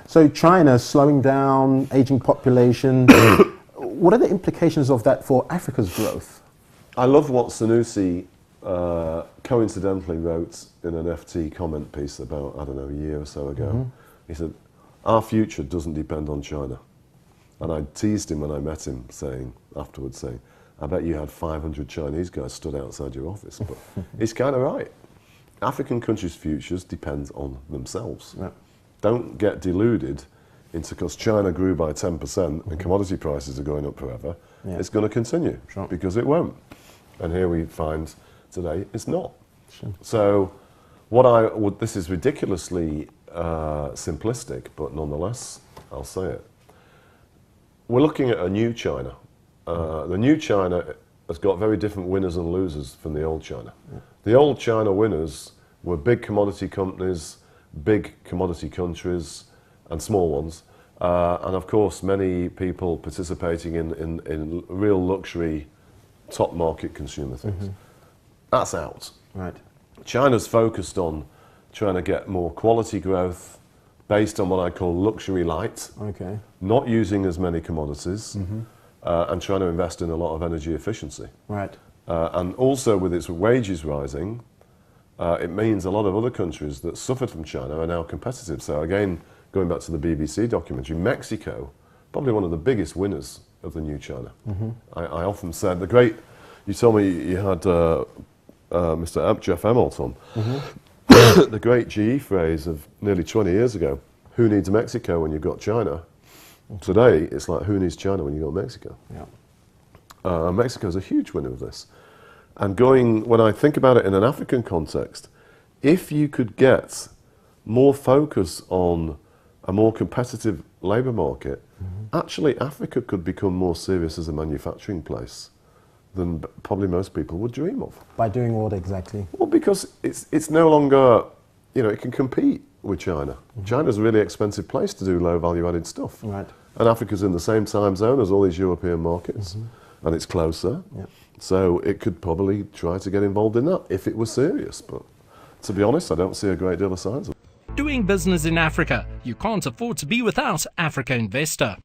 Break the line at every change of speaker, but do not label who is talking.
So China slowing down, aging population. What are the implications of that for Africa's growth?
I love what Sanusi coincidentally wrote in an FT comment piece about, I don't know, a year or so ago. He said, our future doesn't depend on China. And I teased him when I met him, afterwards saying, I bet you had 500 Chinese guys stood outside your office. But he's kind of right. African countries' futures depend on themselves.
Yeah.
Don't get deluded into, because China grew by 10% and commodity prices are going up forever, it's going to continue, because it won't. And here we find today it's not. So this is ridiculously simplistic, but nonetheless, I'll say it. We're looking at a new China. The new China has got very different winners and losers from the old China. The old China winners were big commodity companies, big commodity countries, and small ones. And of course, many people participating in real luxury, top market consumer things. That's out.
Right.
China's focused on trying to get more quality growth based on what I call luxury light, not using as many commodities, and trying to invest in a lot of energy efficiency.
Right.
And also with its wages rising, it means a lot of other countries that suffered from China are now competitive. So again, going back to the BBC documentary, Mexico, probably one of the biggest winners of the new China. I often said, you told me you had Mr. Jeff Immelt on, the great GE phrase of nearly 20 years ago, who needs Mexico when you've got China? Today, it's like, who needs China when you've got Mexico? Mexico's a huge winner of this. And when I think about it in an African context, if you could get more focus on a more competitive labour market, actually Africa could become more serious as a manufacturing place than probably most people would dream of.
By doing what exactly?
Well, because it's no longer, it can compete with China. China's a really expensive place to do low value added stuff.
Right.
And Africa's in the same time zone as all these European markets, and it's closer. So it could probably try to get involved in that if it was serious. But to be honest, I don't see a great deal of signs of it.
Doing business in Africa, you can't afford to be without Africa Investor.